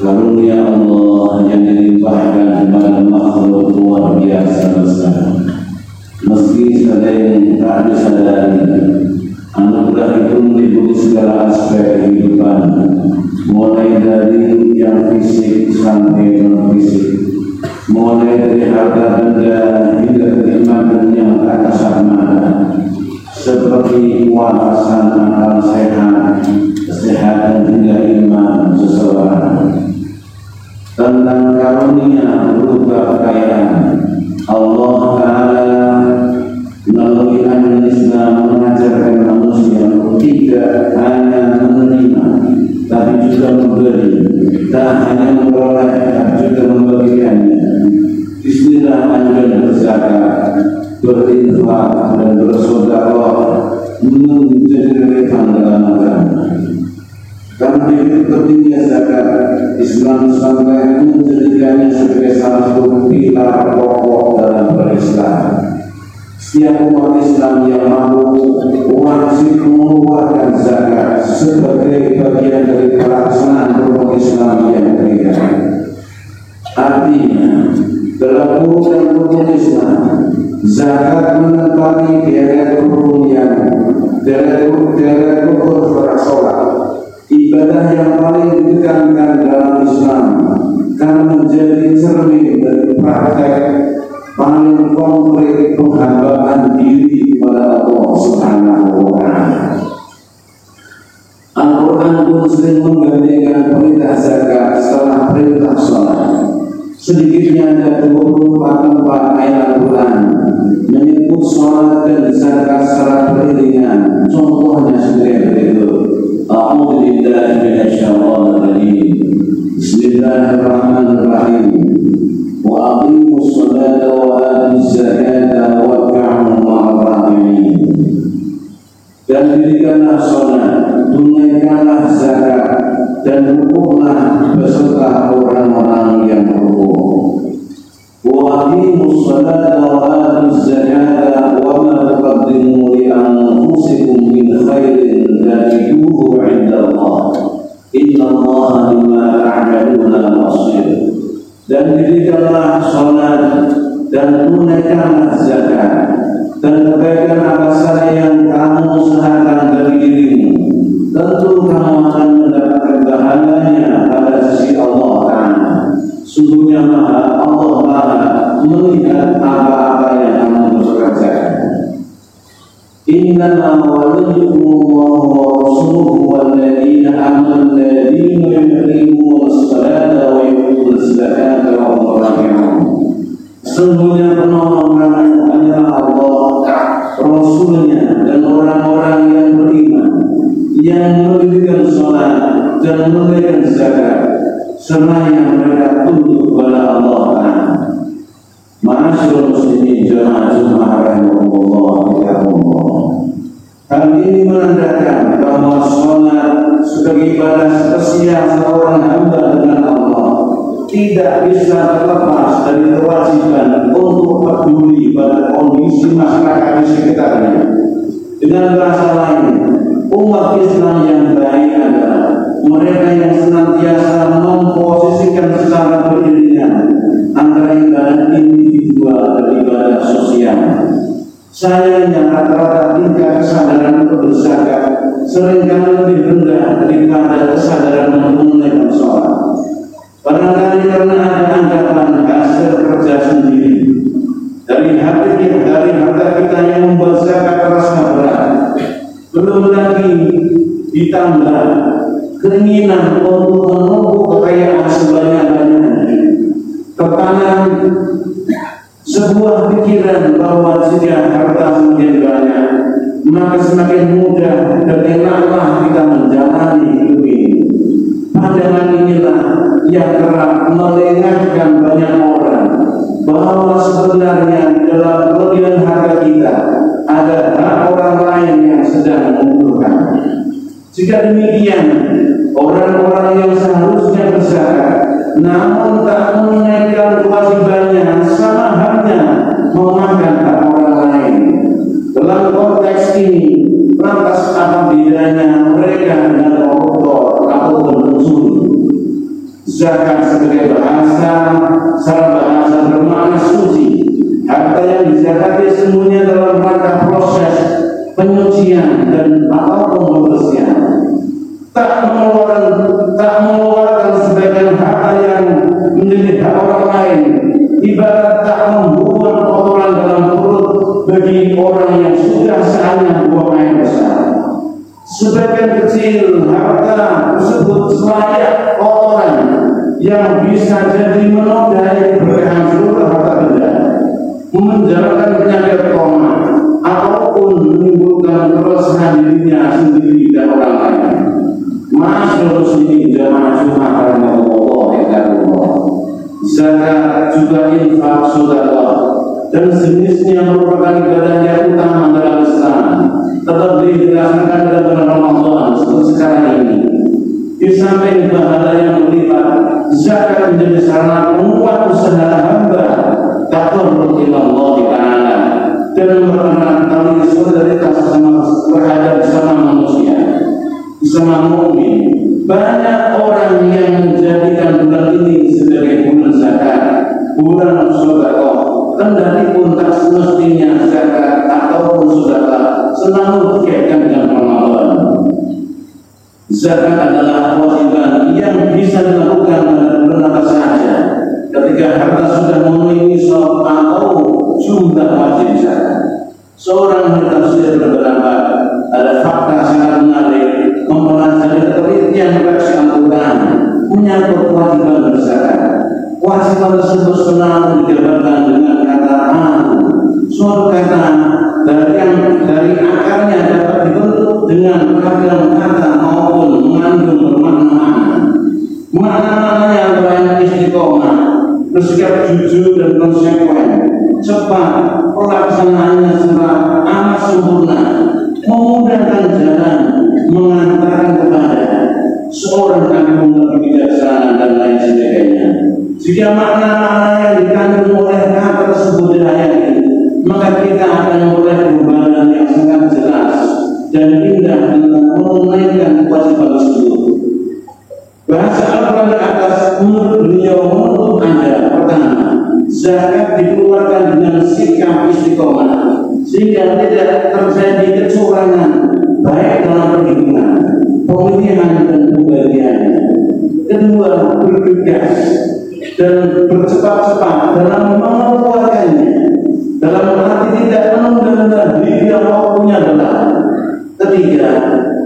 Karunia Allah yang dilimpahkan kepada makhluk luar biasa besar. Meski sering tak disadari, anugerah itu meliputi segala aspek kehidupan, mulai dari yang fisik sampai non fisik, mulai dari harta benda hingga kenikmatan yang tak kasat mata, seperti kuasa akal sehat, kesehatan hingga iman seseorang. Tentang karunia berupa kekayaan, Allah Ta'ala melalui agama Islam mengajarkan manusia tidak hanya menerima, tapi juga memberi, tak hanya memperoleh, tapi juga membagikannya. Bismillah anjuran berzakat, berinfak dan bersedekah menjadi relevan dalam agama. Karena itu pentingnya zakat, Islam sampai menjadikannya sebagai salah satu pilar pokok dalam berislam. Setiap umat Islam yang mampu wajib mengeluarkan zakat sebagai bagian dari pelaksanaan rukun Islam yang ketiga. Artinya, dalam rukun Islam, zakat menempati deret rukun sholat, ibadah yang paling ditekankan dalam Islam, karena menjadi cermin dari praktek paling konkret penghambaan diri kepada Allah Subhanahu wa Ta'ala. Al-Quran pun sering menggantikan perintah zakat setelah perintah sholat. Sedikitnya ada 24 tempat ayat Al-Quran menyebut sholat dan zakat secara beriringan. Contohnya sebagai berikut. A'udzu billahi minasyaitonir rajim. Bismillahirrahmanirrahim. Wa aqimus sholata wa atuz zakata warka'u ma'ar raki'in. Dan dirikanlah sholat, tunaikanlah zakat, dan rukuklah beserta orang-orang yang rukuk. Wa aqimus sholata wa atuz zakata wa ma tuqaddimu li anfusikum min khairin tajiduhu 'inda Allah. Inna Allah bima ta'maluna basir. Dan dirikanlah sholat dan tunaikanlah zakat, dan kebaikan apa saja yang kamu usahakan dari dirimu, tentu kamu akan mendapatkan pahalanya pada sisi Allah Ta'ala. Sungguhnya Allah Ta'ala melihat apa-apa yang kamu kerjakan. Innama waliyukumullahu wa rasuluhu walladzina amanu alladzina yuqimunas salata wa yutuz zakata wa hum raki'un. Sesungguhnya penolong kamu hanyalah Allah, Rasulnya, dan orang-orang yang beriman, yang mendirikan sholat dan menunaikan zakat, serta yang mereka tunduk kepada Allah Ta'ala. Ma'asyiral muslimin jamaah Jumat rahimahullah. Hal ini menandakan bahwa sholat sebagai ibadah spesial seorang hamba dengan Allah tidak bisa terlepas dari kewajiban untuk peduli pada kondisi masyarakat di sekitarnya. Dengan bahasa lain, umat Islam yang baik adalah mereka yang senantiasa memposisikan secara beriringan antara ibadah individual dan ibadah sosial. sosial. Sayangnya rata-rata tingkat kesadaran untuk berzakat seringkali lebih rendah daripada kesadaran untuk menunaikan sholat. Barangkali karena ada anggapan hasil kerja sendiri dari harta kita yang membuat zakat terasa berat. Belum lagi ditambah keinginan untuk menumpuk kekayaan sebanyak-banyaknya. Tertanam sebuah pikiran bahwa jika harta semakin banyak, maka semakin mudah dan enaklah kita menjalani hidup ini. Pandangan inilah yang kerap melengahkan banyak orang bahwa sebenarnya di dalam kelebihan harta kita ada hak orang lain yang sedang membutuhkan. Jika demikian, orang-orang yang seharusnya berzakat namun tak menunaikan kewajibannya sama halnya memakan hak orang lain. Dalam konteks ini, lantas apa bedanya mereka dengan koruptor atau pencuri? Zakat sebagai secara bahasa bermakna suci. Harta yang dizakati semuanya dalam rangka proses penyucian dan atau pembersihan. Tak mengeluarkan sebagian harta yang menjadi hak orang lain, ibarat tak membuang kotoran dalam perut bagi orang yang sudah saatnya buang air besar. Sebagian kecil harta tersebut selayak kotoran yang bisa jadi menodai keberkahan seluruh harta benda, menjalankan penyakit koma ataupun menimbulkan keresahan dirinya sendiri dan orang lain. Masyaallah muslimin jamaah Jumat rahimahullah wa zakat juga infak sedekah dan sejenisnya merupakan ibadah yang utama dalam Islam. Tetap dilaksanakan dalam bulan Ramadan seperti sekarang ini. Di samping pahala yang berlipat, zakat menjadi sarana penguat usaha hamba taqarrub ila Allah Ta'ala dan merupakan tali solidaritas terhadap sesama manusia. Bersama mukmin, banyak orang yang menjadikan bulan ini sebagai bulan zakat, bulan sedekah. Kendati pun tak semestinya zakat ataupun sedekah selalu dikaitkan dengan Ramadan. Zakat adalah kewajiban yang bisa dilakukan pada bulan apa saja ketika harta sudah memenuhi nisab atau jumlah wajib zakat. Seorang tafsir berpendapat ada fakta sangat menarik mempelajari penelitian versi Al-Quran menyangkut kewajiban berzakat. Kewajiban tersebut selalu digambarkan dengan kata "an", suatu kata dari akarnya dapat dibentuk dengan beragam kata maupun mengandung bermakna makna-maknanya antara lain istiqomah, bersikap jujur dan konsekuen, cepat, pelaksanaannya serta amat sempurna, memudahkan jalan, mengantarkan kepada seorang agung lebih bijaksana dan lain sebagainya. Jika makna-makna yang dikandung oleh kata tersebut dihayati, maka kita akan memperoleh perubahan yang sangat jelas dan indah tentang menunaikan kewajiban tersebut. Bahasa Al-Quran di atas menurut beliau menuntut Anda pertama, zakat dikeluarkan dengan sikap istiqomah sehingga tidak terjadi kecurangan baik dalam perhitungan, pemilihan dan pembagiannya. Kedua, bergegas dan bercepat-cepat dalam mengeluarkannya, dalam arti tidak menunda-nunda hingga waktunya adalah. Ketiga,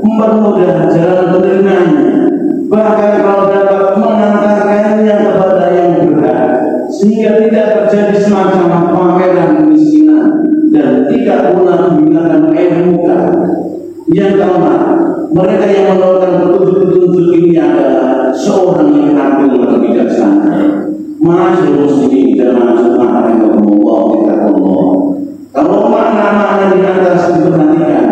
mempermudah jalan penerimanya, bahkan kalau dapat mengantarkannya kepada yang berhak, sehingga tidak terjadi semacam pameran kemiskinan dan tidak pula menggunakan air muka. Yang keempat, mereka yang menolakkan petunjuk-petunjuk ini adalah seorang yang agung dan bijaksana. Masyaallah muslimin dan masyaallah rahimahullah. Kalau makna-makna di atas diperhatikan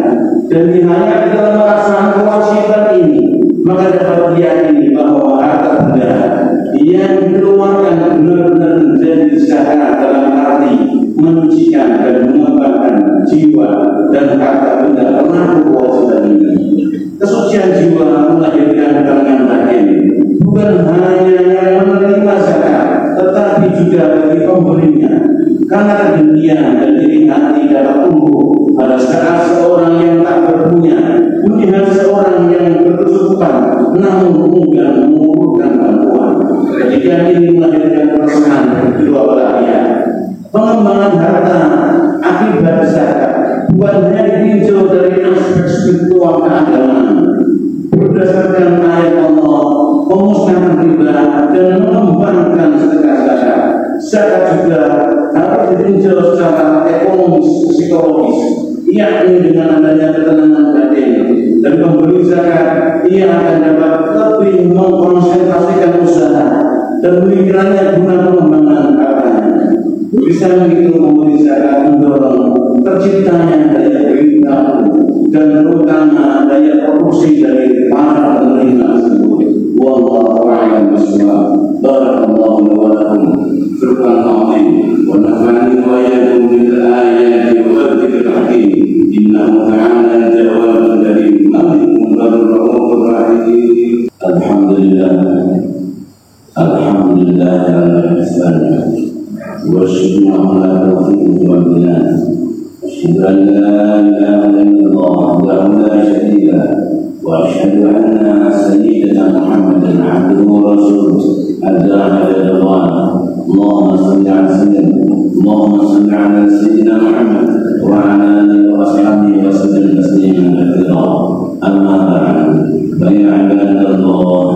dan dihayati dalam pelaksanaan kewajiban ini, maka dapat diyakini bahwa harta benda yang dikeluarkan benar-benar menjadi zakat dalam arti menyucikan dan mengembangkan jiwa dan harta benda termasuk kewajiban ini. Kesucian jiwa melahirkan kalangan batin, bukan hanya yang menerima zakat, tetapi juga bagi pemberinya. Karena demikian dan harta akibat zakat bukan hanya ditinjau dari aspek spiritual keagamaan berdasarkan ayat Allah memusnahkan riba dan mengembangkan sedekah zakat. Zakat juga harus ditinjau secara ekonomis, psikologis, yakni dengan adanya ketenangan batin. Dan pemberi zakat ia akan dapat lebih mengkonsentrasikan usaha dan pemikirannya guna pengembangan hartanya. Bisa begitu memberi zakat mendorong terciptanya daya beli dan terutama daya produksi dari para penerima tersebut. Wallahu a'lam bishawab. Barakallahu li wa lakum fil Qur'an wa nafa'ani wa iyyakum bil ayati wa dzikril hakim. Innahu ta'ala jawabun karim malikun rahmanur rahim. Alhamdulillah ala ihsanihi wa syukru ala taufiqihi wa billahi. Asyhadu an la ilaha illallah wahdahu la syarika lahu wa asyhadu anna sayyidana Muhammadan abduhu wa rasuluhu adda'a ila Allah. Allahumma shalli ala sayyidina Allahumma shalli ala sayyidina Muhammad wa ala alihi wa ashabihi wa sallim tasliman katsiran. Amma ba'd. Fa ya ibadallah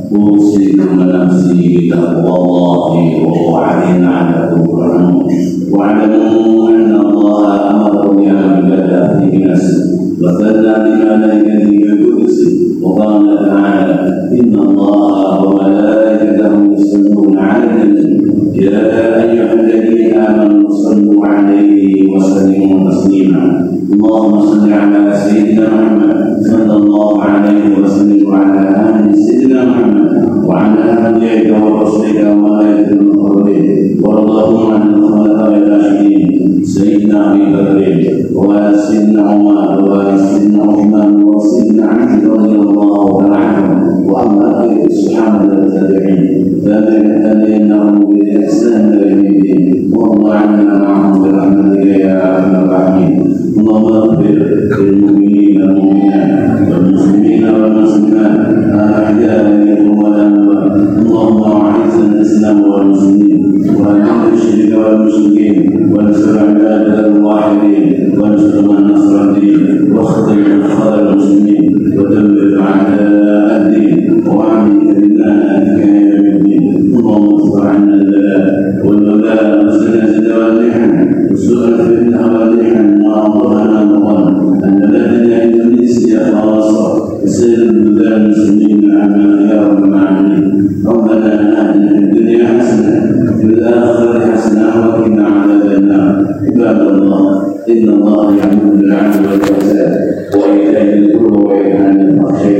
أوصيكم ونفسي بتقوى الله وهو علينا عليكم ورحمه واعلموا أن الله أمركم بعبادته بنفسه وثنى بملائكته بقدسه وقال تعالى إن الله وملائكته يصلون على النبي يا أيها الذين آمنوا صلوا عليه وسلموا تسليما. اللهم صل على سيدنا محمد صلى الله عليه وسلم وعلى آل سيدنا محمد وعلى أنبيائك ورسلك وملائكة المقربين وارض اللهم عن الخلفاء الراشدين سيدنا أبي بكر وسيدنا عمر وسيدنا عثمان وسيدنا علي رضي الله تعالى عنهم وعن آخر الصحابة التابعين تابعينهم بإحسان إلى يوم الدين وارض عنا معهم برحمتك يا أرحم الراحمين. اللهم اغفر للمؤمنين والمؤمنات والمسلمين والمسلمات الأحياء منهم والأموات. اللهم أعز الإسلام والمسلمين وأذل الشرك والمشركين وانصر عبادك الواحدين وانصر من نصر الدين واخذل من خذل المسلمين ودمر أعداء الدين وأعمل بناءك يا يوم الدين. اللهم اصبر عنا البلاء والوباء والزلازل والمحن وسوء الفتنة والمحن وأمرنا نقول أن بلدنا إندونيسيا خاصة وسائر البلدان المسلمين عنا يا رب العالمين. ربنا آتنا في الدنيا حسنة وفي الآخرة حسنة وقنا عذاب النار. عباد الله إن الله يأمر بالعدل والإحسان وإيتاء ذي القربى وينهى عن الفحشاء